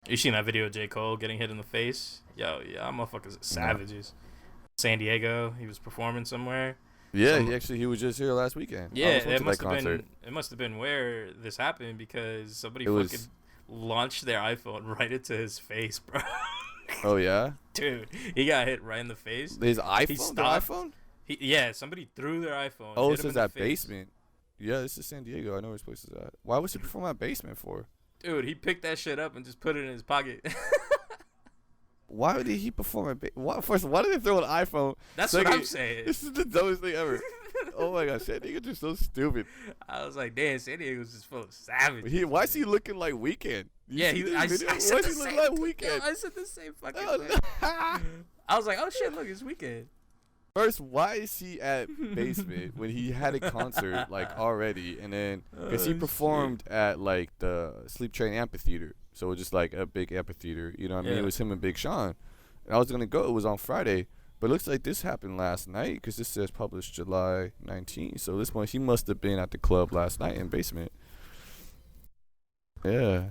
You seen that video of J. Cole getting hit in the face? Yo, yeah, motherfuckers are No. savages. San Diego, he was performing somewhere. Yeah, Some he was just here last weekend. I Yeah, almost went it to that must have concert. been where this happened because somebody It fucking was. launched their iPhone right into his face, bro. Oh yeah, Dude, he got hit right in the face. his He iPhone. The stopped. iPhone. Yeah, somebody threw their iPhone. Oh, hit it him in says the that face. basement. Yeah, this is San Diego. I know where his place is at. Why was he performing at basement for? Dude, he picked that shit up and just put it in his pocket. Why did he perform at? First, why did they throw an iPhone? That's Second, what I'm saying. This is the dumbest thing ever. Oh my gosh, San Diego's just so stupid. I was like, damn, San Diego's just full of savages. Why is he looking like Weekend? Yeah, I I Why said is the he same. looking like Weekend? I said the same fucking Oh, thing. I was like, oh shit, look, it's Weekend. First, why is he at basement when he had a concert like already, and then because he Oh, performed at like the Sleep Train Amphitheater, so it was just like a big amphitheater, you know what I mean? Yeah. It was him and Big Sean. And I was gonna go. It was on Friday, but it looks like this happened last night because this says published July 19th. So this one, he must have been at the club last night in basement. Yeah,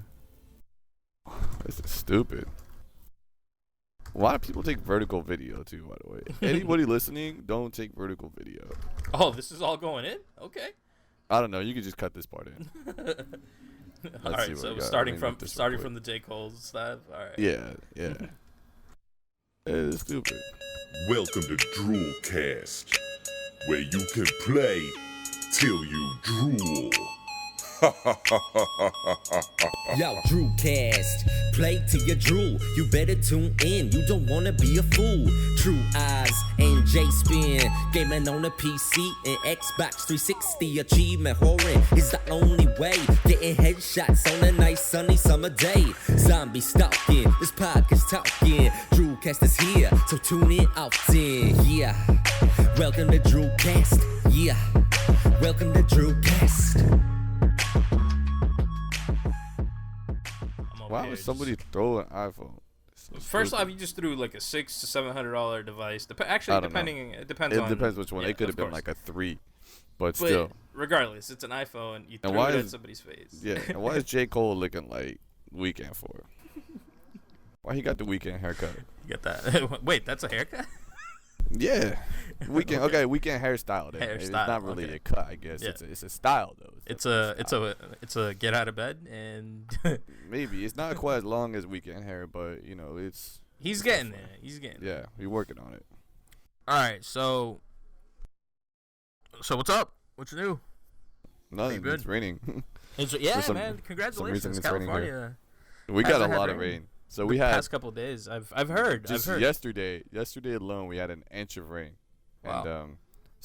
this is stupid. Why do people take vertical video too? By the way, anybody listening, don't take vertical video. Oh, this is all going in? Okay. I don't know. You could just cut this part in. All see right, what so we got. starting Let me from look this real quick. the J. Cole stuff. All right. Yeah, yeah. It's stupid. Welcome to DRULcast, where you can play till you drool. Yo, DRULcast, play till you drool. You better tune in, you don't wanna be a fool. True Eyes and J-Spin, gaming on a PC and Xbox 360. Achievement whoring is the only way. Getting headshots on a nice sunny summer day. Zombie stalking, this podcast talking. DRULcast is here, so tune in often. Yeah, welcome to DRULcast. Yeah, welcome to DRULcast. I'm over Why here would just- somebody throw an iPhone? So First stupid. off, you just threw like a $600 to $700 device. I Actually, don't know. it depends It on. depends which one. Yeah, It could of have been course. like a 3, but But still. regardless, it's an iPhone. You And threw why it at is- somebody's face. Yeah. And why is J. Cole looking like Weekend for? Why he got the Weekend haircut? You get that? Wait, that's a haircut? Yeah. Weekend. Okay, Weekend hairstyle. Then. It's Hairstyle, not really okay. a cut, I guess. Yeah. It's a style though. It's definitely a get out of bed and maybe it's not quite as long as Weekend hair, but you know it's. he's it's getting definitely- there. He's getting there. Yeah, we're working on it. All right, so what's up? What's new? Nothing. good? It's raining. Yeah, some- man. Congratulations, it's raining here. California. we Has got it a had lot of rain? rain. So The we had past couple days. I've heard. just I've heard. yesterday alone we had an inch of rain. Wow.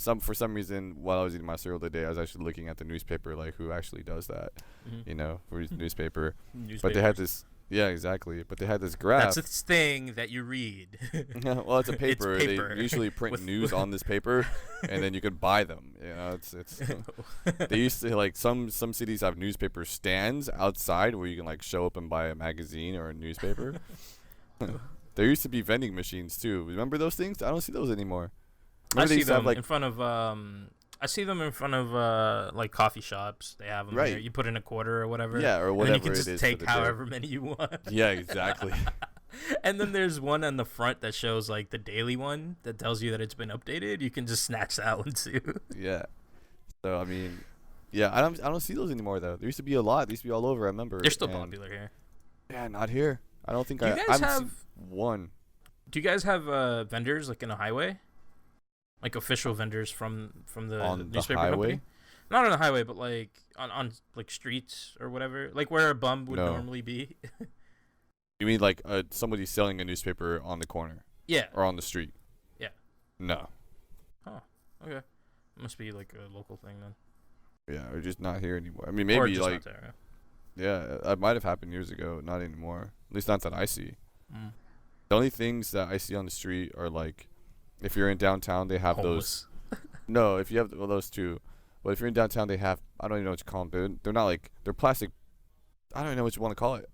And for some reason while I was eating my cereal today I was actually looking at the newspaper like who actually does that, Mhm. you know, for his newspaper. But they Newspapers. had this exactly. But they had this graph. That's a thing that you read. Well, it's a paper. paper. They usually print With- news on this paper and then you could buy them. You know, it's they used to like some cities have newspaper stands outside where you can like show up and buy a magazine or a newspaper. There used to be vending machines too. Remember those things? I don't see those anymore. I Remember they see used to have, them in front of I see them in front of like coffee shops. They have them Right. there. You put in a quarter or whatever. Yeah, or and then whatever you can it just is for take the day. however many you want. Yeah, exactly. And then there's one on the front that shows like the daily one that tells you that it's been updated. You can just snatch that one too. Yeah. So I mean, yeah, I don't see those anymore though. There used to be a lot. They used to be all over. I remember. They're still and- popular here. Yeah, not here. I don't think Do you I guys haven't have- seen one. Do you guys have vendors like in a highway? Like official vendors from the On the newspaper highway? company? Not on the highway, but like on like streets or whatever. Like where a bum would No. normally be. You mean like somebody selling a newspaper on the corner Yeah. or on the street? Yeah. No. Okay. Must be like a local thing then. Yeah, or just not here anymore. I mean, Or maybe just like not there. yeah, it might have happened years ago. Not anymore. At least not that I see. Mm. The only things that I see on the street are like, if you're in downtown, they have those. Homeless. No, if you have those two, but if you're in downtown, they have. I don't even know what you call them. They're not like they're plastic. I don't even know what you want to call it.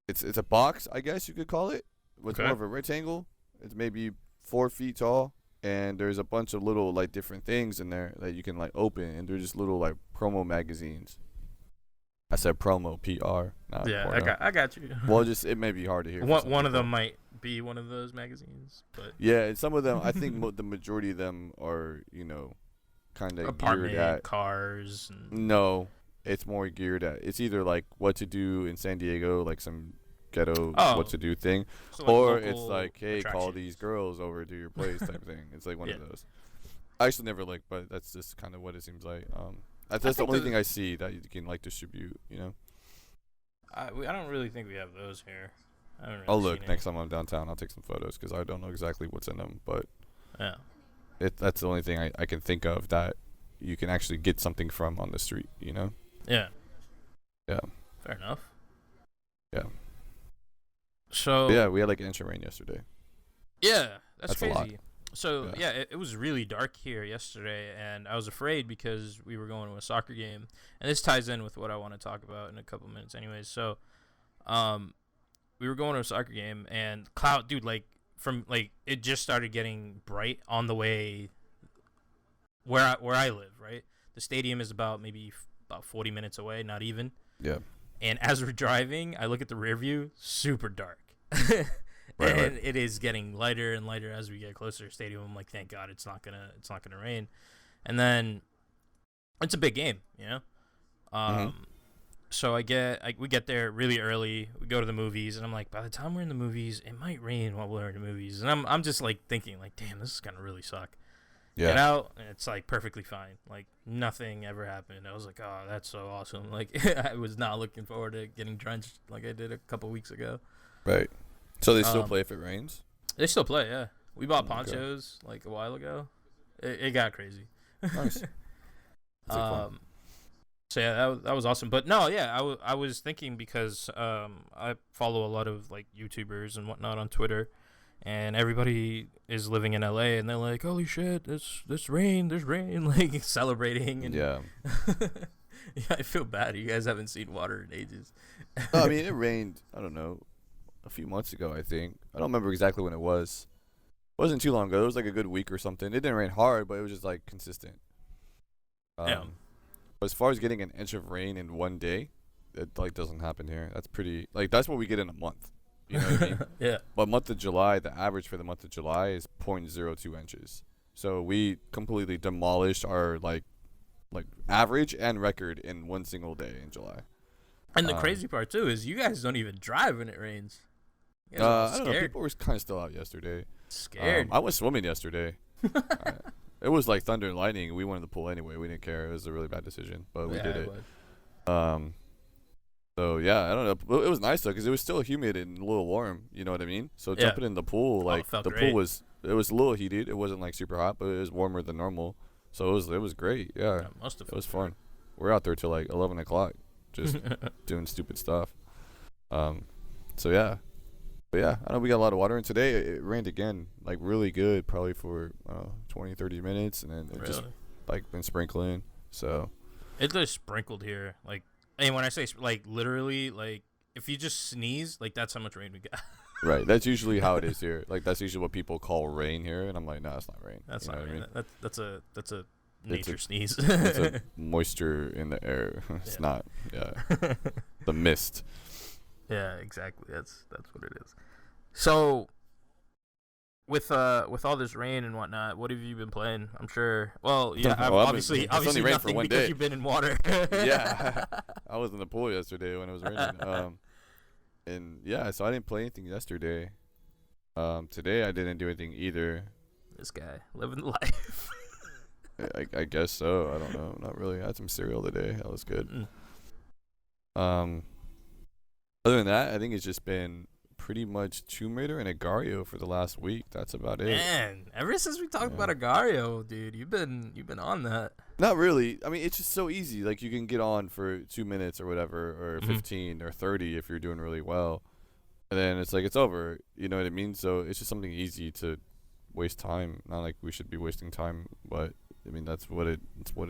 It's a box, I guess you could call it. But it's Okay. more of a rectangle. It's maybe 4 feet tall, and there's a bunch of little like different things in there that you can like open, and they're just little like promo magazines. I said promo PR, not Yeah, porno. I got you. Well, just it may be hard to hear. One of them might be one of those magazines, but Yeah, and some of them, I think the majority of them are, kind of geared apartment, at. cars. And No, it's more geared at. It's either like what to do in San Diego, like some ghetto what to do thing, so like or it's local like, hey, call attractions. these girls over to your place type thing. It's like one of those. I actually never looked, but that's just kind of what it seems like. That's the only thing I see that you can like distribute. I don't really think we have those here. I haven't really I'll look seen next time I'm downtown. I'll take some photos because I don't know exactly what's in them, but Yeah. that's the only thing I can think of that you can actually get something from on the street. Yeah. Yeah. Fair enough. Yeah. So Yeah, we had like an inch of rain yesterday. yeah, that's That's a lot. crazy. So Yeah. it was really dark here yesterday, and I was afraid because we were going to a soccer game, and this ties in with what I want to talk about in a couple minutes, anyways. So, we were going to a soccer game, and dude, it just started getting bright on the way where I live. Right, the stadium is about 40 minutes away, not even. Yeah. And as we're driving, I look at the rear view, super dark. Right. It is getting lighter and lighter as we get closer to the stadium. I'm like, thank God it's not gonna rain. And then it's a big game, So we get there really early. We go to the movies, and I'm like, by the time we're in the movies, it might rain while we're in the movies. And I'm just like thinking, like, damn, this is gonna really suck. Yeah. Get out, and it's like perfectly fine. Like nothing ever happened. I was like, oh, that's so awesome. Like I was not looking forward to getting drenched like I did a couple weeks ago. Right. So they still play if it rains? They still play, yeah. We bought Okay. ponchos like a while ago. It got crazy. Nice. That's like fun. So yeah, that was awesome. But no, yeah, I was thinking because I follow a lot of like YouTubers and whatnot on Twitter, and everybody is living in LA, and they're like, holy shit, there's rain, like celebrating. And Yeah. yeah, I feel bad. You guys haven't seen water in ages. Oh, I mean, it rained, I don't know, a few months ago, I think. I don't remember exactly when it was. It wasn't too long ago. It was like a good week or something. It didn't rain hard, but it was just like consistent. Yeah. But as far as getting an inch of rain in one day, it like doesn't happen here. That's pretty, like, that's what we get in a month. You know what I mean? Yeah. But month of July, the average for the month of July is 0.02 inches. So we completely demolished our like average and record in one single day in July. And the crazy part too is you guys don't even drive when it rains. You guys are I don't know. scared. People were kind of still out yesterday. Scared. I went swimming yesterday. It was like thunder and lightning. We went in the pool anyway. We didn't care. It was a really bad decision, but we did it. So yeah, I don't know. It was nice though because it was still humid and a little warm. You know what I mean? So jumping in the pool, like felt the great. pool was a little heated. It wasn't like super hot, but it was warmer than normal. So it was great. Yeah, Must have it was fun. We're out there till like 11 o'clock, just doing stupid stuff. So yeah. But yeah, I know we got a lot of water, and today it rained again, like really good, probably for 20, 30 minutes, and then it just like been sprinkling. So It just sprinkled here, like, and when I say like literally, like if you just sneeze, like that's how much rain we got. right, that's usually how it is here. Like that's usually what people call rain here, and I'm like, no, it's not rain. That's You know not what I rain. mean? That's a nature sneeze. It's a moisture in the air. It's not. Yeah, the mist. Yeah, exactly. That's what it is. So, with all this rain and whatnot, what have you been playing? I'm sure. Well, yeah, obviously it's only rained for nothing one because day. you've been in water. Yeah, I was in the pool yesterday when it was raining. And yeah, so I didn't play anything yesterday. Today I didn't do anything either. This guy living the life. I guess so. I don't know. Not really. I had some cereal today. That was good. Other than that, I think it's just been pretty much Tomb Raider and Agario for the last week. That's about it. Man, ever since we talked about Agario, dude, you've been on that. Not really. I mean, it's just so easy. Like you can get on for 2 minutes or whatever, or 15 or 30 if you're doing really well, and then it's like it's over. You know what I mean? So it's just something easy to waste time. Not like we should be wasting time, but I mean that's what it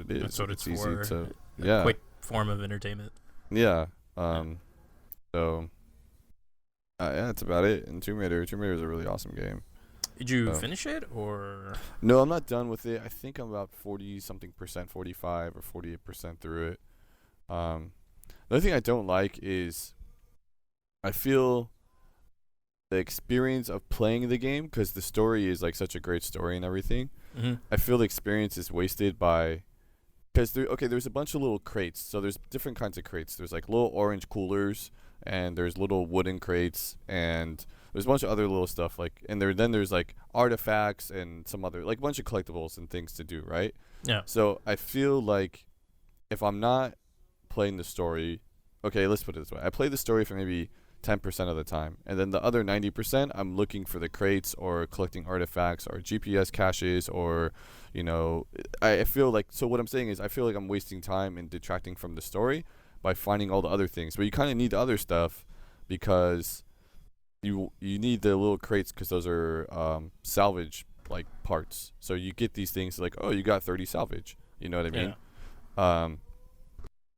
is. That's what it's easy for. to A quick form of entertainment. Yeah. So yeah, that's about it. And Tomb Raider is a really awesome game. Did you finish it or? No, I'm not done with it. I think I'm about 40-something%, 45 or 48% through it. Another thing I don't like is I feel the experience of playing the game, because the story is like such a great story and everything. I feel the experience is wasted by, because there's a bunch of little crates. So there's different kinds of crates. There's like little orange coolers, and there's little wooden crates, and there's a bunch of other little stuff like, and then there's like artifacts and some other like bunch of collectibles and things to do, right? Yeah. So I feel like if I'm not playing the story, okay, let's put it this way: I play the story for maybe 10% of the time, and then the other 90% I'm looking for the crates or collecting artifacts or GPS caches, or I feel like, so what I'm saying is I feel like I'm wasting time and detracting from the story by finding all the other things. But you kind of need the other stuff because you need the little crates, because those are salvage like parts. So you get these things like, oh, you got 30 salvage, you know what I mean?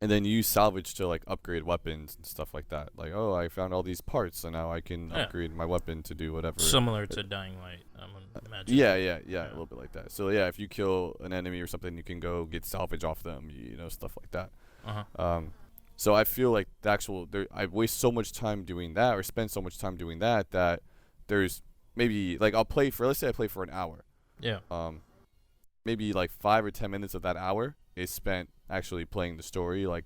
And then you use salvage to like upgrade weapons and stuff like that. Like, oh, I found all these parts, so now I can upgrade my weapon to do whatever. Similar to Dying Light, I'm imagining. Yeah, a little bit like that. So yeah, if you kill an enemy or something, you can go get salvage off them, stuff like that. So I feel like I waste so much time doing that, or spend so much time doing that, that there's maybe like let's say I play for an hour. Yeah. Maybe like 5 or 10 minutes of that hour is spent actually playing the story, like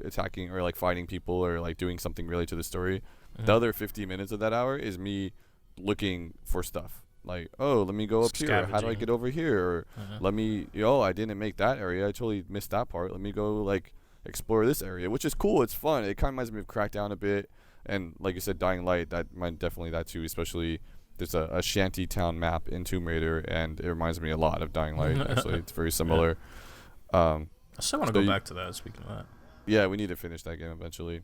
attacking or like fighting people or like doing something related to the story. The other 50 minutes of that hour is me looking for stuff. Like, oh, let me go up here. How do I get over here? Or let me, I didn't make that area. I totally missed that part. Let me go like explore this area, which is cool. It's fun. It kind of reminds me of Crackdown a bit. And like you said, Dying Light, definitely that too, especially there's a shanty town map in Tomb Raider, and it reminds me a lot of Dying Light. Actually, it's very similar. I still want to go back to that, speaking of that. Yeah, we need to finish that game eventually.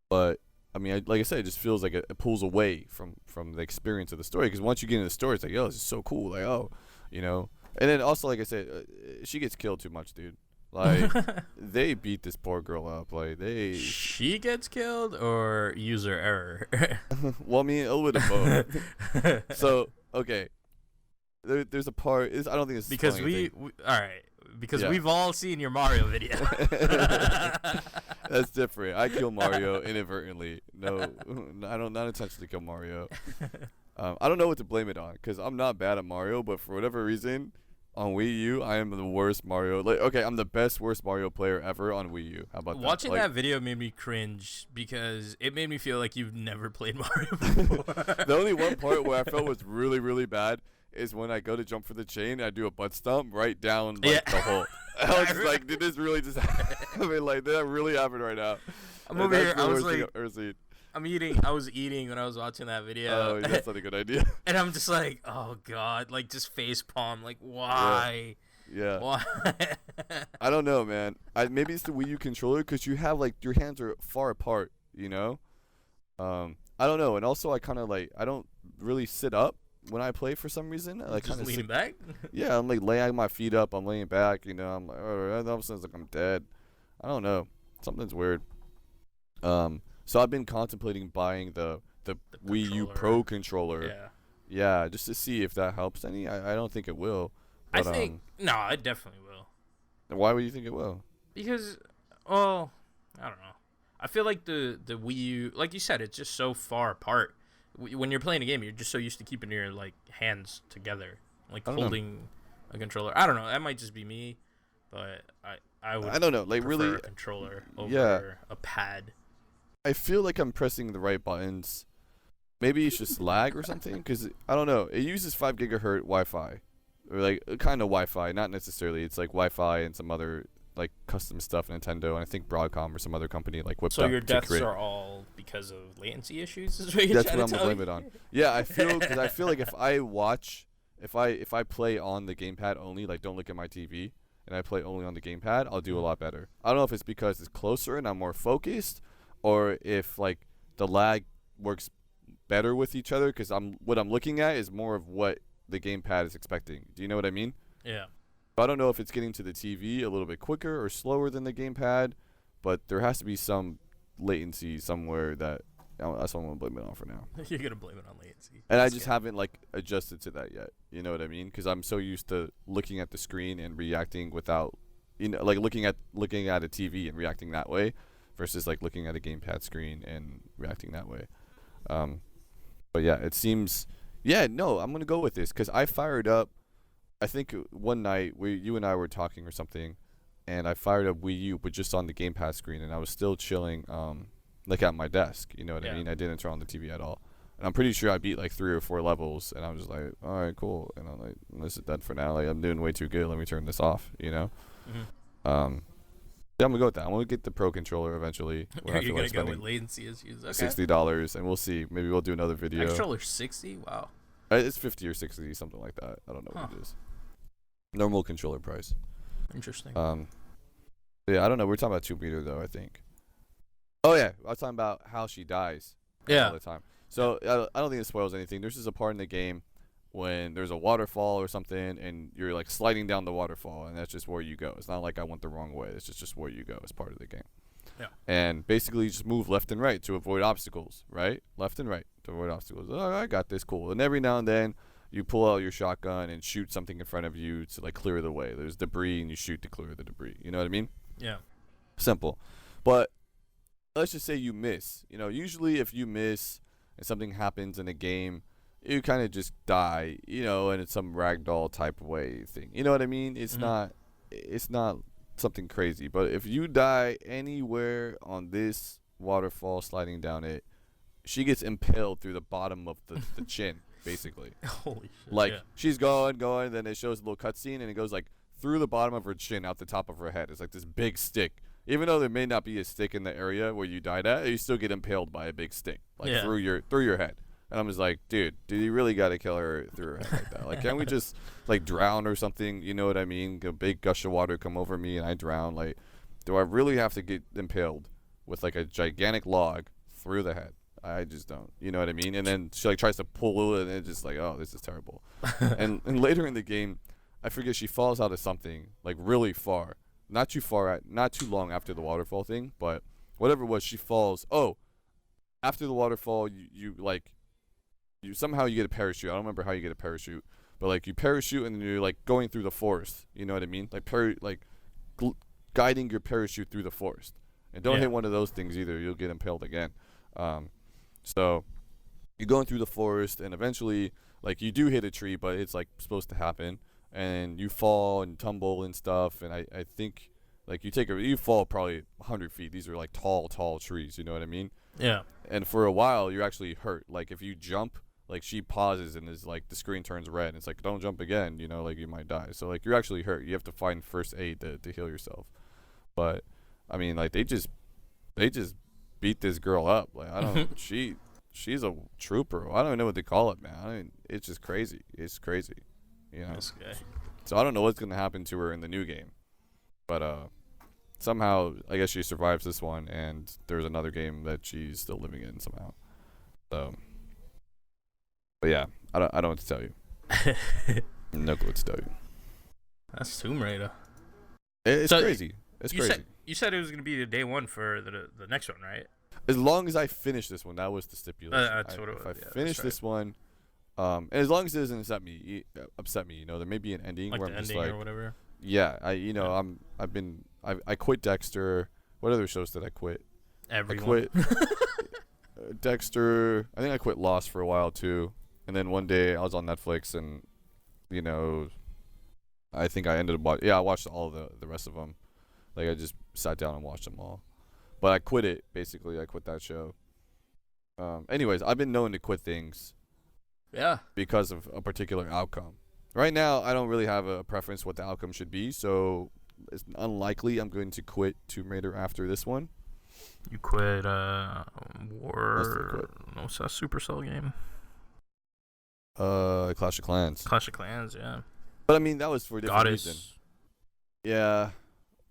But I mean, like I said, it just feels like it pulls away from the experience of the story, because once you get into the story, it's like, yo, this is so cool. Like, oh, And then also, like I said, she gets killed too much, dude. Like, they beat this poor girl up. Like, She gets killed or user error? Well, I mean, a little bit of both. So, okay. There's a part. I don't think it's because all right. Because we've all seen your Mario video. That's different. I kill Mario inadvertently. No, I don't not intentionally kill Mario. I don't know what to blame it on, because I'm not bad at Mario, but for whatever reason, on Wii U, I am the worst Mario. Like, okay, I'm the worst Mario player ever on Wii U. How about that? Watching that video made me cringe, because it made me feel like you've never played Mario before. The only one part where I felt was really, really bad is when I go to jump for the chain, I do a butt stump right down the hole. I was just like, did this really just happen? I mean, like, did that really happen right now? I'm over here. I was like, I was eating when I was watching that video. Oh, that's not a good idea. And I'm just like, oh god, like just face palm, like why? Yeah. Why? I don't know, man. Maybe it's the Wii U controller, because you have like your hands are far apart, I don't know, and also I kind of like, I don't really sit up when I play for some reason. I like just leaning back. Yeah, I'm like laying my feet up. I'm laying back. I'm like, all of a sudden it's like I'm dead. I don't know. Something's weird. So I've been contemplating buying the Wii U Pro controller. Yeah. Yeah, just to see if that helps any. I don't think it will. But, I think no, it definitely will. Why would you think it will? Because, well, I don't know. I feel like the Wii U, like you said, it's just so far apart. When you're playing a game, you're just so used to keeping your like hands together, like holding a controller. I don't know. That might just be me, but I would. I don't know. Like, really, a controller over a pad. I feel like I'm pressing the right buttons. Maybe it's just lag or something, because I don't know. It uses 5 gigahertz Wi-Fi, or like kind of Wi-Fi, not necessarily. It's like Wi-Fi and some other like custom stuff. Nintendo and I think Broadcom or some other company like whipped up. So your deaths are all because of latency issues? Is what you're That's trying what to I'm tell gonna blame it on. Yeah, I feel like if I play on the gamepad only, like don't look at my TV, and I play only on the gamepad, I'll do a lot better. I don't know if it's because it's closer and I'm more focused, or if like the lag works better with each other, because what I'm looking at is more of what the gamepad is expecting. Do you know what I mean? Yeah. I don't know if it's getting to the TV a little bit quicker or slower than the gamepad, but there has to be some latency somewhere that that's what I'm gonna blame it on for now. You're gonna blame it on latency. And I just haven't like adjusted to that yet. You know what I mean? Because I'm so used to looking at the screen and reacting without, like looking at a TV and reacting that way. versus like looking at a gamepad screen and reacting that way. But yeah, it seems. Yeah, no, I'm gonna go with this because I fired up. I think one night you and I were talking or something, and I fired up Wii U, but just on the gamepad screen, and I was still chilling, like at my desk. You know what I mean? I didn't turn on the TV at all, and I'm pretty sure I beat like 3 or 4 levels, and I was like, all right, cool, and I'm like, this is done for now. Like I'm doing way too good. Let me turn this off. You know. Yeah, I'm gonna go with that. I'm gonna get the Pro controller eventually. You're gonna go with latency issues. Okay. $60, and we'll see. Maybe we'll do another video. Controller 60? Wow. It's 50 or 60, something like that. I don't know what it is. Normal controller price. Interesting. Yeah, I don't know. We're talking about Tomb Raider though, I think. Oh yeah, I was talking about how she dies. Yeah. All the time. So I don't think it spoils anything. There's just a part in the game when there's a waterfall or something, and you're like sliding down the waterfall, and that's just where you go. It's not like I went the wrong way. It's just where you go as part of the game. Yeah. And basically, you just move left and right to avoid obstacles. Right, left and right to avoid obstacles. Oh, I got this. Cool. And every now and then, you pull out your shotgun and shoot something in front of you to like clear the way. There's debris, and you shoot to clear the debris. You know what I mean? Yeah. Simple. But let's just say you miss. You know, usually if you miss and something happens in a game, you kind of just die, you know, and it's some ragdoll type way thing. You know what I mean? It's not something crazy. But if you die anywhere on this waterfall sliding down it, she gets impaled through the bottom of the chin, basically. Holy shit. Like, she's going, then it shows a little cutscene, and it goes, like, through the bottom of her chin out the top of her head. It's like this big stick. Even though there may not be a stick in the area where you died at, you still get impaled by a big stick, like, through your head. And I'm just like, dude you really got to kill her through her head like that? Like, can't we just, like, drown or something? You know what I mean? A big gush of water come over me and I drown. Like, do I really have to get impaled with, like, a gigantic log through the head? I just don't. You know what I mean? And then she, like, tries to pull it, and it's just like, oh, this is terrible. and later in the game, I forget, she falls out of something, like, really far. Not too long after the waterfall thing, but whatever it was, she falls. Oh, after the waterfall, you somehow you get a parachute. I don't remember how you get a parachute, but like you parachute and then you're like going through the forest. You know what I mean? Like guiding your parachute through the forest. And don't hit one of those things either. You'll get impaled again. So you're going through the forest, and eventually, like, you do hit a tree, but it's like supposed to happen, and you fall and tumble and stuff. And I think like you fall probably 100 feet. These are like tall trees. You know what I mean? Yeah. And for a while, you're actually hurt. Like, if you jump, like, she pauses and is like, the screen turns red. And it's like, don't jump again, you know, like, you might die. So, like, you're actually hurt. You have to find first aid to heal yourself. But, I mean, like, they just beat this girl up. Like, I don't, she's a trooper. I don't know what they call it, man. I mean, it's just crazy. It's crazy, you know? This guy. So, I don't know what's going to happen to her in the new game. But, somehow, I guess she survives this one, and there's another game that she's still living in somehow. So, but yeah, I don't know what to tell you. No clue what to tell you. That's Tomb Raider. It's crazy. It's crazy. You said it was gonna be the day one for the next one, right? As long as I finish this one, that was the stipulation. That's what it was. If I finish this one, and as long as it doesn't upset me, you know, there may be an ending Like where the I'm just ending like, or whatever. yeah, I quit Dexter. What other shows did I quit? Everyone. I quit Dexter. I think I quit Lost for a while too. And then one day I was on Netflix, and, you know, I think I ended up I watched all the rest of them. Like, I just sat down and watched them all. But I quit it, basically. I quit that show. Anyways, I've been known to quit things. Yeah. Because of a particular outcome. Right now, I don't really have a preference what the outcome should be, so it's unlikely I'm going to quit Tomb Raider after this one. You quit what's that Supercell game? Clash of Clans. Clash of Clans, yeah. But I mean, that was for a different Goddess. reason. Yeah.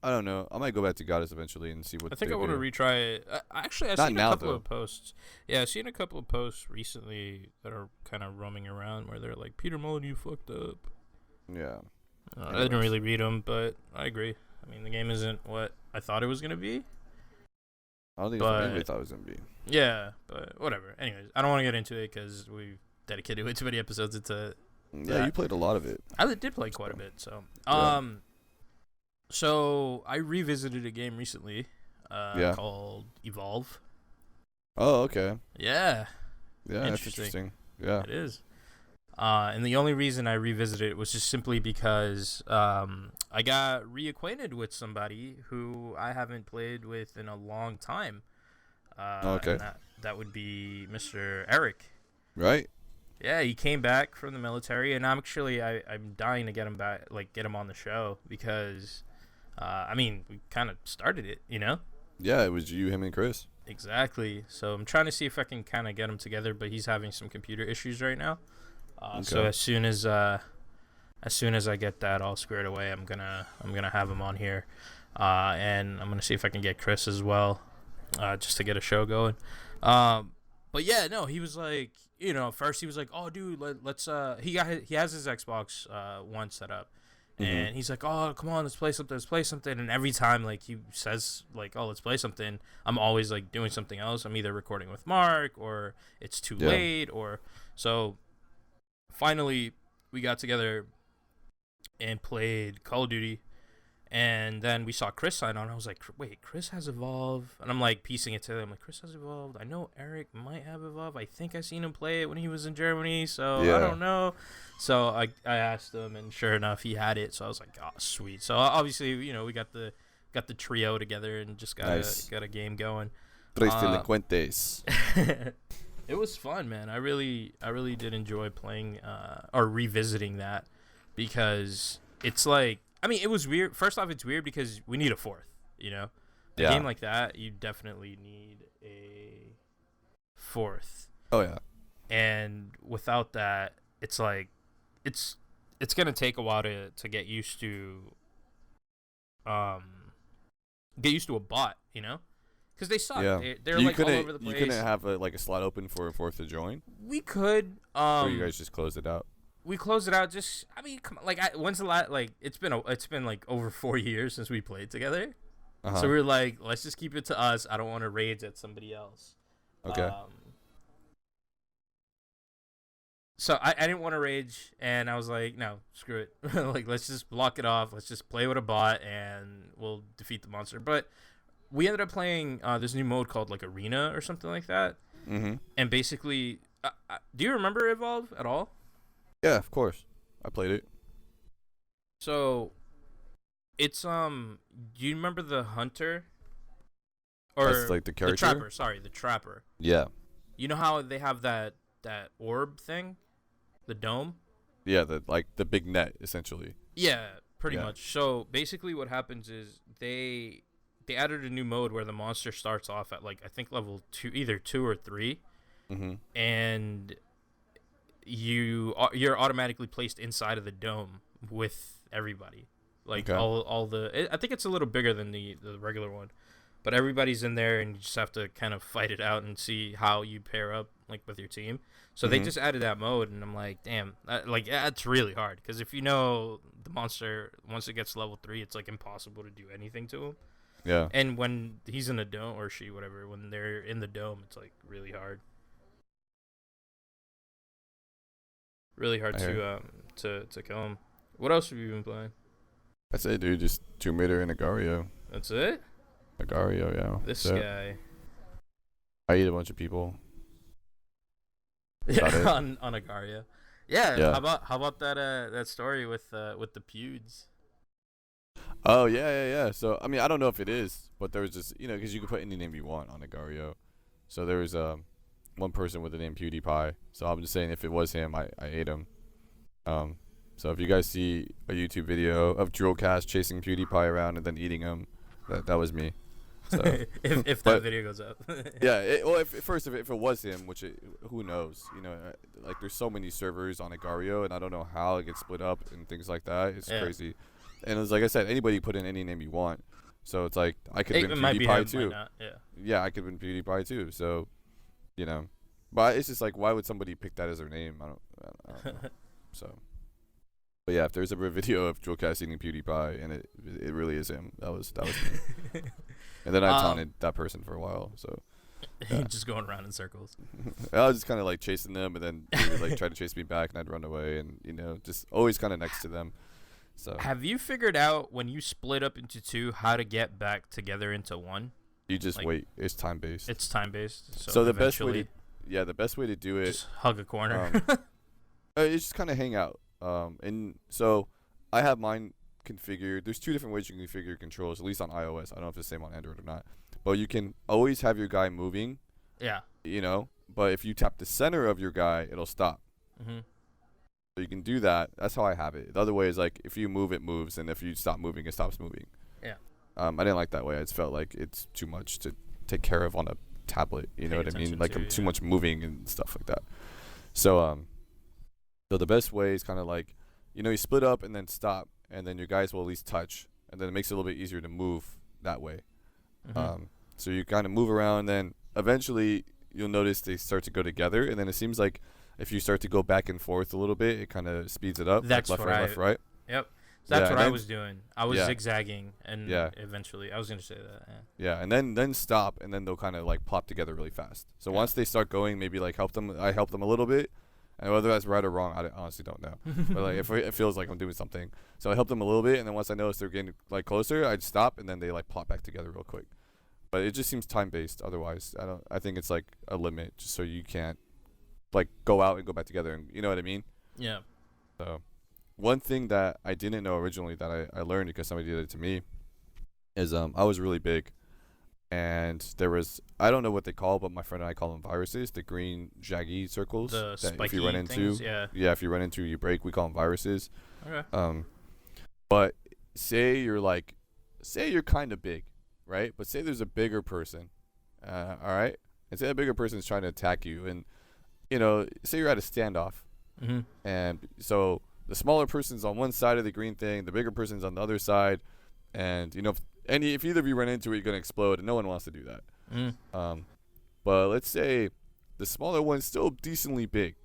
I don't know. I might go back to Goddess eventually and see what I think they I want to do. retry it. Actually, I've Not seen now, a couple though. of posts. Yeah, I've seen a couple of posts recently that are kind of roaming around where they're like, Peter Molyneux fucked up. Yeah. I didn't really read them, but I agree. I mean, the game isn't what I thought it was going to be. I don't think it's what anybody thought it was going to be. Yeah, but whatever. Anyways, I don't want to get into it because we've dedicated way too many episodes into Yeah, you played a lot of it. I did play quite a bit, so. Yeah. So I revisited a game recently. Yeah. called Evolve. Oh, okay. Yeah, Yeah, that's interesting. Yeah. it is. And the only reason I revisited it was just simply because I got reacquainted with somebody who I haven't played with in a long time. Okay. And that would be Mr. Eric. Right. Yeah, he came back from the military, and I'm dying to get him back, like get him on the show because, I mean, we kind of started it, you know? Yeah, it was you, him, and Chris. Exactly. So I'm trying to see if I can kind of get him together, but he's having some computer issues right now. So Okay. as soon as I get that all squared away, I'm gonna have him on here, and I'm gonna see if I can get Chris as well, just to get a show going. But yeah, no, he was like, you know, first he was like, oh, dude, let's he has his Xbox One set up, and he's like, oh, come on, let's play something, and every time like he says like, oh, let's play something, I'm always like doing something else. I'm either recording with Mark or it's too late, or so. Finally, we got together and played Call of Duty, and then we saw Chris sign on. I was like, wait, Chris has Evolve? And I'm like piecing it together. I'm like, Chris has Evolved. I know Eric might have Evolve. I think I seen him play it when he was in Germany, so I don't know. So I asked him, and sure enough, he had it. So I was like, oh, sweet. So obviously, you know, we got the trio together and just got a game going. Tres delincuentes. It was fun, man. I really did enjoy playing or revisiting that because it's like, I mean, it was weird. First off, it's weird because we need a fourth, you know? A game like that, you definitely need a fourth. Oh, yeah. And without that, it's like, it's going to take a while to get used to a bot, you know? Because they suck. Yeah. They're like all over the place. You couldn't have a slot open for a fourth to join? We could. Or you guys just closed it out? We closed it out. Just, I mean, come on, like, when's the last? Like, it's been like over 4 years since we played together. So we were like, let's just keep it to us. I don't want to rage at somebody else. Okay. So I didn't want to rage, and I was like, no, screw it. Like, let's just block it off. Let's just play with a bot, and we'll defeat the monster. But we ended up playing this new mode called like Arena or something like that. Mm-hmm. And basically, do you remember Evolve at all? Yeah, of course. I played it. So, it's do you remember the hunter? Or that's like the character? The trapper. Sorry, the trapper. Yeah. You know how they have that orb thing, the dome? Yeah, the big net essentially. Yeah, pretty much. So basically, what happens is they added a new mode where the monster starts off at like I think level 2, either 2 or 3, and you're automatically placed inside of the dome with everybody. Like all the I think it's a little bigger than the regular one, but everybody's in there and you just have to kind of fight it out and see how you pair up like with your team. So they just added that mode, and I'm like, damn, that's really hard because if you know the monster once it gets level 3, it's like impossible to do anything to him. Yeah. And when he's in a dome, or she, whatever, when they're in the dome, it's like really hard. Really hard to kill him. What else have you been playing? That's it, dude. Just Tomb Raider and Agario. That's it? Agario, yeah. This guy. I eat a bunch of people. on Agario. Yeah. How about that story with the Pewds? Oh, yeah. So, I mean, I don't know if it is, but there was just, you know, because you can put any name you want on Agario. So there was one person with the name PewDiePie. So I'm just saying if it was him, I ate him. So if you guys see a YouTube video of DRULcast chasing PewDiePie around and then eating him, that was me. So, if that video goes up. Yeah. If it was him, which who knows? You know, like there's so many servers on Agario, and I don't know how it gets split up and things like that. It's crazy. And it's like I said, anybody put in any name you want. So it's like I could win PewDiePie too. Yeah, I could win PewDiePie too. So, you know, but it's just like, why would somebody pick that as their name? I don't know. So, but yeah, if there's ever a video of DRULcast eating PewDiePie and it really is him, that was me. And then I taunted that person for a while. So just going around in circles. I was just kind of like chasing them, and then they would like try to chase me back, and I'd run away, and you know, just always kind of next to them. So have you figured out when you split up into 2 how to get back together into 1? You just Like, wait. It's time based. It's time based. So the best way to do it, just hug a corner. it's just kind of hang out. And so I have mine configured. There's 2 different ways you can configure your controls, at least on iOS. I don't know if it's the same on Android or not. But you can always have your guy moving. Yeah. But if you tap the center of your guy, it'll stop. Mm-hmm. So you can do that. That's how I have it. The other way is like if you move, it moves, and if you stop moving, it stops moving. Yeah. I didn't like that way. I just felt like it's too much to take care of on a tablet. You know what I mean? Like too much moving and stuff like that. So so the best way is kind of like, you split up and then stop, and then your guys will at least touch, and then it makes it a little bit easier to move that way. Mm-hmm. So you kind of move around, and then eventually you'll notice they start to go together, and then it seems like if you start to go back and forth a little bit, it kind of speeds it up. That's like what left, right. Yep. So that's Yeah, what I then- was doing. I was zigzagging, and eventually I was gonna say that. Yeah. Yeah, and then stop, and then they'll kind of like plop together really fast. So once they start going, maybe like I help them a little bit, and whether that's right or wrong, I honestly don't know. But like if it feels like I'm doing something, so I help them a little bit, and then once I notice they're getting like closer, I'd stop, and then they like plop back together real quick. But it just seems time based. Otherwise, I think it's like a limit, just so you can't like go out and go back together, and you know what I mean. Yeah. So one thing that I didn't know originally that I learned because somebody did it to me is I was really big, and there was, I don't know what they call, but my friend and I call them viruses, the green jaggy circles The that spiky if you run into things, yeah. if you run into you break, we call them viruses. Okay. But say you're kind of big, right? But say there's a bigger person, all right, and say that bigger person is trying to attack you, and say you're at a standoff, Mm-hmm. and so the smaller person's on one side of the green thing, the bigger person's on the other side, and if either of you run into it, you're gonna explode, and no one wants to do that. Mm. But let's say the smaller one's still decently big,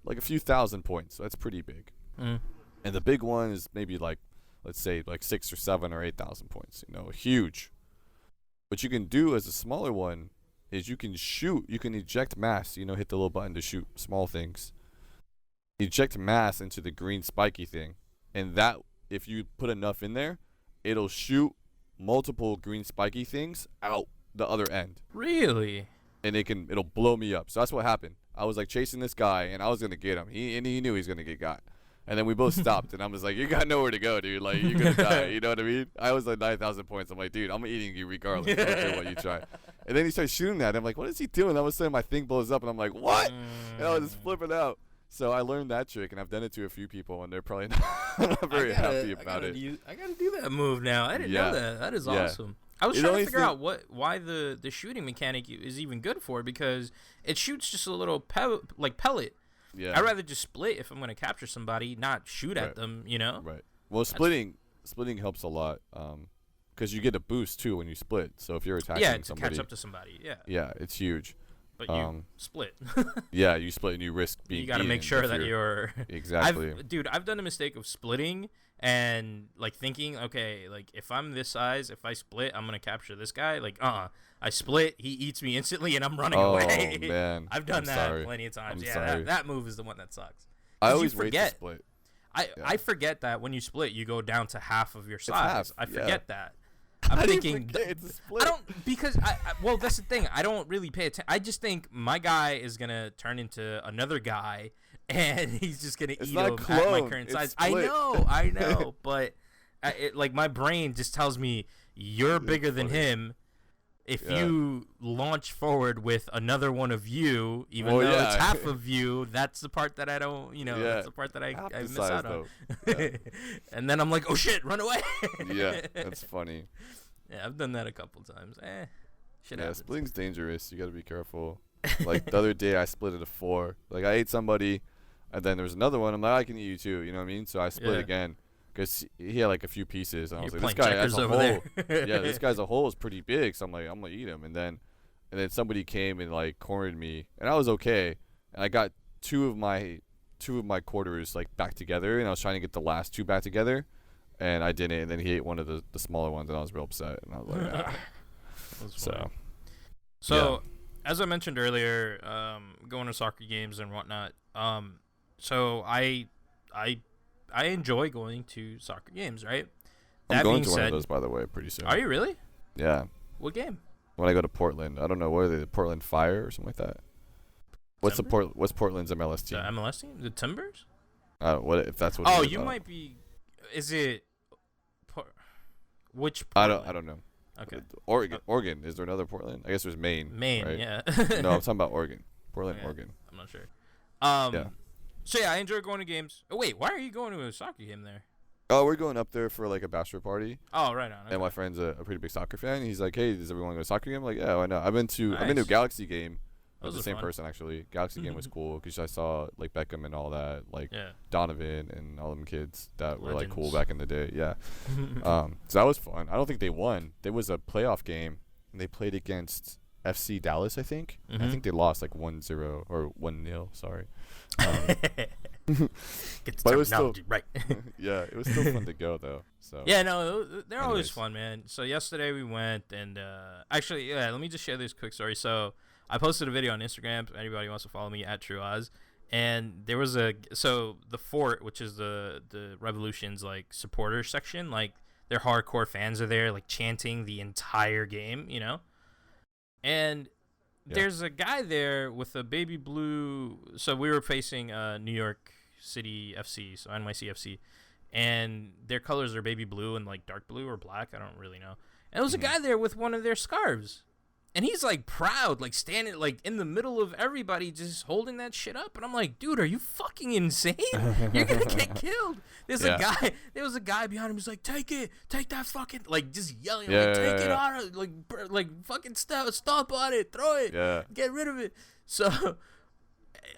like a few thousand points, so that's pretty big. Mm. And the big one is maybe like, let's say like 6 or 7 or 8,000 points, huge. What you can do as a smaller one is you can eject mass, hit the little button to shoot small things. Eject mass into the green spiky thing, and that, if you put enough in there, it'll shoot multiple green spiky things out the other end. Really? And it'll blow me up. So that's what happened. I was like chasing this guy, and I was gonna get him. He knew he was gonna get got. And then we both stopped, and I was like, "You got nowhere to go, dude. Like, you're gonna die." You know what I mean? I was like 9,000 points. I'm like, "Dude, I'm eating you regardless. I don't care what you try." And then he started shooting at him. I'm like, "What is he doing?" All of a sudden, my thing blows up, and I'm like, "What?" And I was just flipping out. So I learned that trick, and I've done it to a few people, and they're probably not very happy about it. I gotta do that move now. I didn't know that. That is awesome. I was The trying to only figure out why the shooting mechanic is even good for, because it shoots just a little pellet. Yeah. I'd rather just split if I'm gonna capture somebody, not shoot at them. Right. Well, splitting helps a lot, because you get a boost too when you split. So if you're attacking to somebody, catch up to somebody. Yeah. Yeah, it's huge. But you split. Yeah, you split and you risk being. You got to make sure that you're exactly. I've done a mistake of splitting and like thinking, okay, like if I'm this size, if I split, I'm gonna capture this guy. Like, I split, he eats me instantly, and I'm running away. Oh man, I've done that plenty of times. That move is the one that sucks. I always wait to split. I forget that when you split, you go down to half of your size. Half, I forget that. I'm thinking it's a split. I don't, because well, that's the thing. I don't really pay attention. I just think my guy is gonna turn into another guy, and he's just gonna eat him at my current size. I know, but like my brain just tells me you're bigger than him. If you launch forward with another one of you, even though it's half of you, that's the part that I don't, that's the part that I miss out on. And then I'm like, oh shit, run away. Yeah, that's funny. Yeah, I've done that a couple times. Shit happens. Splitting's dangerous. You got to be careful. Like the other day, I split it a 4. Like I ate somebody, and then there was another one. I'm like, I can eat you too. You know what I mean? So I split again. Because he had like a few pieces, and I was like, "This guy as a whole, this guy's a whole is pretty big." So I'm like, "I'm gonna eat him." And then somebody came and like cornered me, and I was okay. And I got two of my quarters like back together, and I was trying to get the last 2 back together, and I didn't. And then he ate one of the smaller ones, and I was real upset. And I was like, So, as I mentioned earlier, going to soccer games and whatnot. So I enjoy going to soccer games, right? I'm going to one of those, by the way, pretty soon. Are you really? Yeah. What game? when I go to Portland. I don't know, what are they, the Portland Fire or something like that? What's Portland's MLS team? The MLS team? The Timbers? What if that's what? Oh, you might be. Is it? Which? Portland? I don't know. Okay. Oregon. Is there another Portland? I guess there's Maine. Maine, right? yeah. No, I'm talking about Oregon. Portland, Okay. Oregon. I'm not sure. Yeah. So yeah, I enjoy going to games. Oh wait, why are you going to a soccer game there? Oh, we're going up there for like a bachelor party. Oh, right on. Okay. And my friend's a pretty big soccer fan. He's like, "Hey, does everyone go to a soccer game?" I'm like, "Yeah, why not?" I've been to a Galaxy game. With the same person actually. Galaxy game was cool because I saw like Beckham and all that, like Donovan and all them kids that were like cool back in the day. Yeah. So that was fun. I don't think they won. There was a playoff game and they played against FC Dallas, I think. I think they lost like 1-0 or 1-0. Sorry. Get the but it was still right. yeah, it was still fun to go though. So yeah, no, they're always fun, man. So yesterday we went and actually, yeah, let me just share this quick story. So I posted a video on Instagram. If anybody wants to follow me at TrueOz, and there was the Fort, which is the Revolution's like supporter section, like their hardcore fans are there, like chanting the entire game, you know. And there's a guy there with a baby blue. So we were facing New York City FC, so NYC FC, and their colors are baby blue and like dark blue or black. I don't really know. And there was a guy there with one of their scarves. And he's like proud, like standing like in the middle of everybody, just holding that shit up. And I'm like, dude, are you fucking insane? You're gonna get killed. There was a guy behind him who's like, take that fucking, like just yelling, like take it out of, like fucking stomp on it, throw it, get rid of it. So,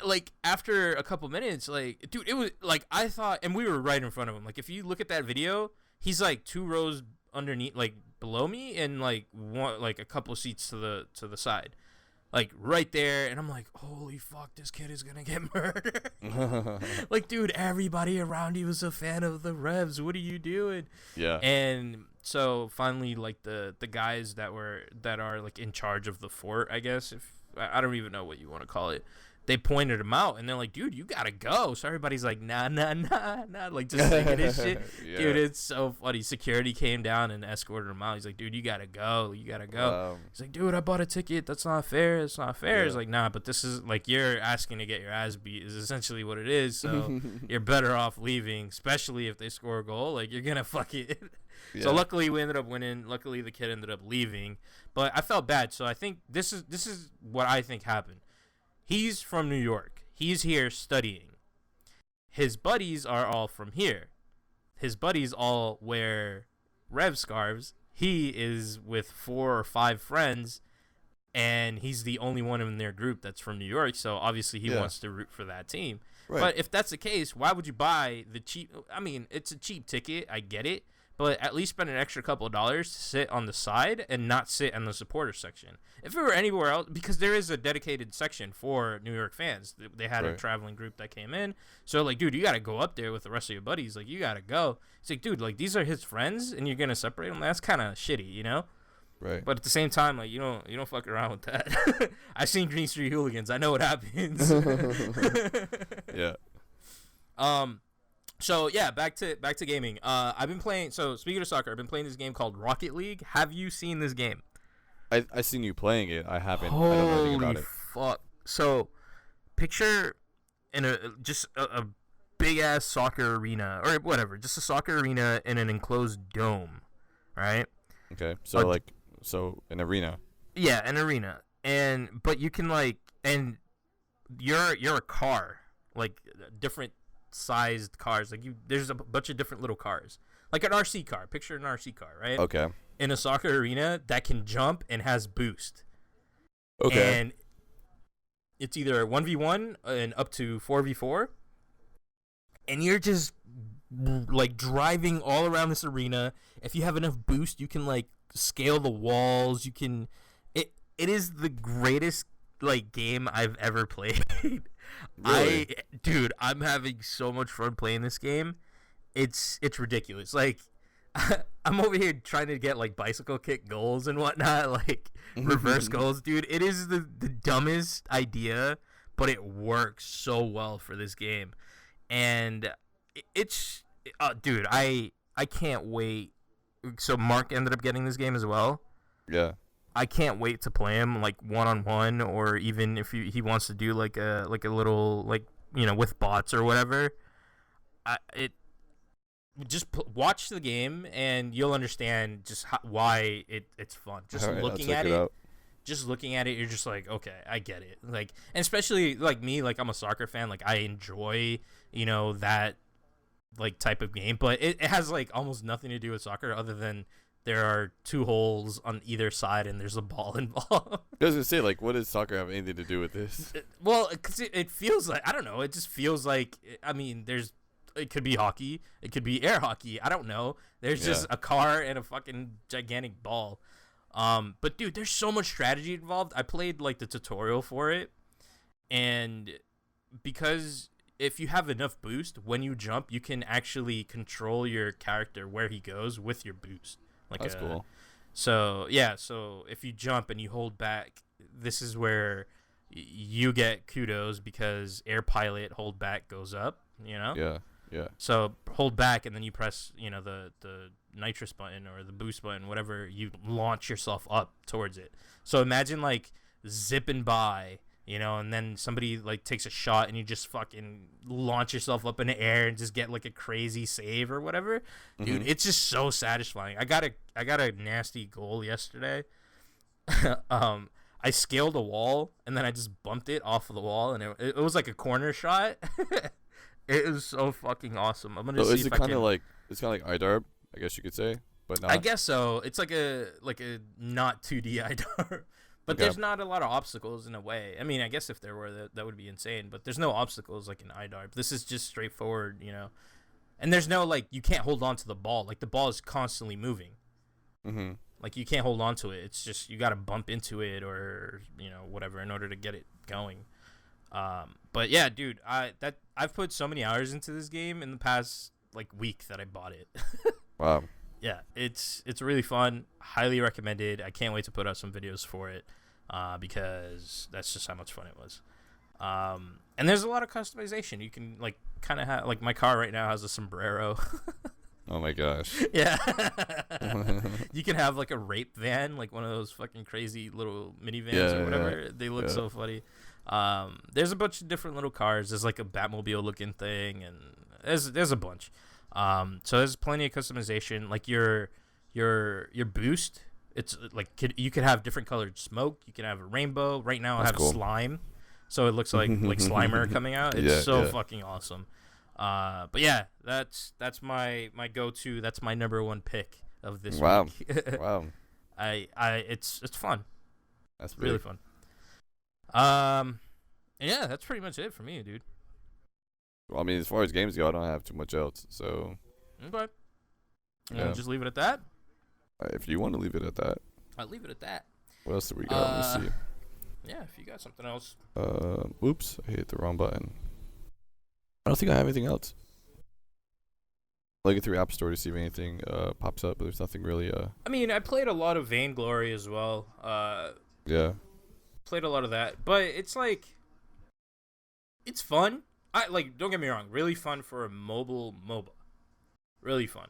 like after a couple minutes, like dude, it was like I thought, and we were right in front of him. Like if you look at that video, he's like 2 rows underneath, like below me, and like one, like a couple seats to the side, like right there. And I'm like, holy fuck, this kid is gonna get murdered. Like, dude, everybody around you is a fan of the Revs. What are you doing? Yeah. And so finally, like the guys that are like in charge of the fort, I guess, if I don't even know what you want to call it, they pointed him out, and they're like, dude, you gotta go. So everybody's like, nah, like just thinking this shit. Dude, it's so funny. Security came down and escorted him out. He's like, dude, you gotta go. He's like, dude, I bought a ticket. That's not fair. It's not fair. It's like, nah, but this is like, you're asking to get your ass beat is essentially what it is. So you're better off leaving, especially if they score a goal. Like, you're gonna fuck it. So luckily we ended up winning. Luckily the kid ended up leaving, but I felt bad. So I think this is what I think happened. He's from New York. He's here studying. His buddies are all from here. His buddies all wear Rev scarves. He is with 4 or 5 friends, and he's the only one in their group that's from New York, so obviously he wants to root for that team. Right. But if that's the case, why would you buy the cheap... I mean, it's a cheap ticket. I get it. But at least spend an extra couple of dollars to sit on the side and not sit in the supporter section. If it were anywhere else, because there is a dedicated section for New York fans. They had a traveling group that came in. So, like, dude, you got to go up there with the rest of your buddies. Like, you got to go. It's like, dude, like, these are his friends, and you're going to separate them? That's kind of shitty, you know? Right. But at the same time, like, you don't fuck around with that. I've seen Green Street Hooligans. I know what happens. Yeah. So yeah, back to gaming. I've been playing. So speaking of soccer, I've been playing this game called Rocket League. Have you seen this game? I seen you playing it. I haven't. I don't know anything about it. Fuck. So picture just a big ass soccer arena or whatever, just a soccer arena in an enclosed dome, right? Okay. So an arena. Yeah, an arena, but you can and you're a car, like different sized cars, like there's a bunch of different little cars, like an RC car. Picture an RC car, right? Okay. In a soccer arena that can jump and has boost. Okay. And it's either 1v1 and up to 4v4, and you're just like driving all around this arena. If you have enough boost, you can like scale the walls. You can. It is the greatest like game I've ever played. Really? Dude, I'm having so much fun playing this game. It's ridiculous. Like, I'm over here trying to get like bicycle kick goals and whatnot, like reverse goals, dude. It is the dumbest idea, but it works so well for this game, and it's dude, I can't wait. So Mark ended up getting this game as well. Yeah. I can't wait to play him like 1-on-1, or even if he wants to do like a little like with bots or whatever. Watch the game and you'll understand just why it's fun. Just looking at it. Just looking at it, you're just like, okay, I get it. Like, and especially like me, like I'm a soccer fan. Like I enjoy, that like type of game, but it has like almost nothing to do with soccer other than there are 2 holes on either side and there's a ball involved. I was gonna say, like, what does soccer have anything to do with this? Well, because it feels like, I don't know. It just feels like, I mean, it could be hockey, it could be air hockey. I don't know. There's just a car and a fucking gigantic ball. But dude, there's so much strategy involved. I played like the tutorial for it, and because if you have enough boost when you jump, you can actually control your character where he goes with your boost. Like that's cool. So yeah, so if you jump and you hold back, this is where you get kudos because air pilot hold back goes up. Yeah. So hold back and then you press the nitrous button or the boost button, whatever, you launch yourself up towards it. So imagine like zipping by, and then somebody like takes a shot and you just fucking launch yourself up in the air and just get like a crazy save or whatever. Dude, it's just so satisfying. I got a nasty goal yesterday. I scaled a wall and then I just bumped it off of the wall and it was like a corner shot. It is so fucking awesome. I'm gonna see if I can. It's kind of like IDARB, I guess you could say, but not. I guess so. It's like a not 2D IDARB, but there's not a lot of obstacles in a way. I mean, I guess if there were, that would be insane. But there's no obstacles like in IDARB. This is just straightforward, And there's no like you can't hold on to the ball. Like the ball is constantly moving. Mm-hmm. Like you can't hold on to it. It's just you got to bump into it or whatever in order to get it going. But yeah, dude, I've put so many hours into this game in the past like week that I bought it. Wow. Yeah, it's really fun. Highly recommended. I can't wait to put out some videos for it, because that's just how much fun it was. And there's a lot of customization. You can like kind of have like my car right now has a sombrero. Oh my gosh. Yeah. You can have like a rape van, like one of those fucking crazy little minivans or whatever. Yeah. They look so funny. There's a bunch of different little cars. There's like a Batmobile looking thing, and there's a bunch. So there's plenty of customization. Like your boost, it's like you could have different colored smoke. You can have a rainbow. Right now I have slime, so it looks like Slimer coming out. It's fucking awesome. But yeah, that's my go-to. That's my number 1 pick of this week. Wow. It's fun. That's really fun. And yeah, that's pretty much it for me, dude. Well, I mean, as far as games go, I don't have too much else. So. Okay. Just leave it at that. If you want to leave it at that. I'll leave it at that. What else do we got? Let's see. Yeah, if you got something else. Oops, I hit the wrong button. I don't think I have anything else. Looking through App Store to see if anything pops up, but there's nothing really. I mean, I played a lot of Vainglory as well. Yeah. Played a lot of that, but it's like, it's fun. Don't get me wrong, really fun for a mobile MOBA. Really fun.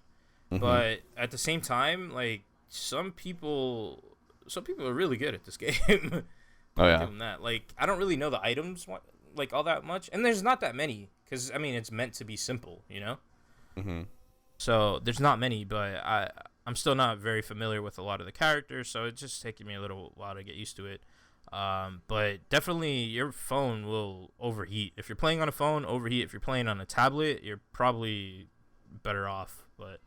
Mm-hmm. But at the same time, like some people are really good at this game. Oh yeah. Give them that. Like I don't really know the items like all that much, and there's not that many because I mean it's meant to be simple, Mm-hmm. So there's not many, but I'm still not very familiar with a lot of the characters, so it's just taking me a little while to get used to it. But definitely your phone will overheat. If you're playing on a phone, overheat. If you're playing on a tablet, you're probably better off. But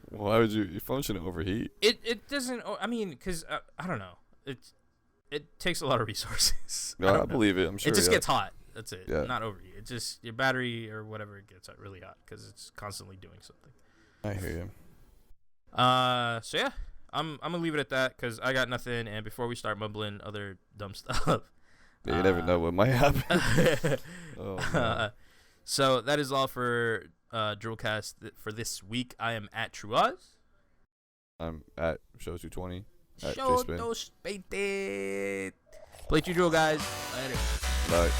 why would your phone shouldn't overheat? It doesn't. I mean, because I don't know. It takes a lot of resources. No, I believe it. I'm sure it just gets hot. That's it. Yeah. Not overheat. It's just your battery or whatever gets really hot because it's constantly doing something. I hear you. So yeah. I'm gonna leave it at that because I got nothing. And before we start mumbling other dumb stuff, yeah, you never know what might happen. So that is all for DRULcast for this week. I am at Truaz. I'm at Show220. Show220. Play 2 Drill, guys. Later. Bye.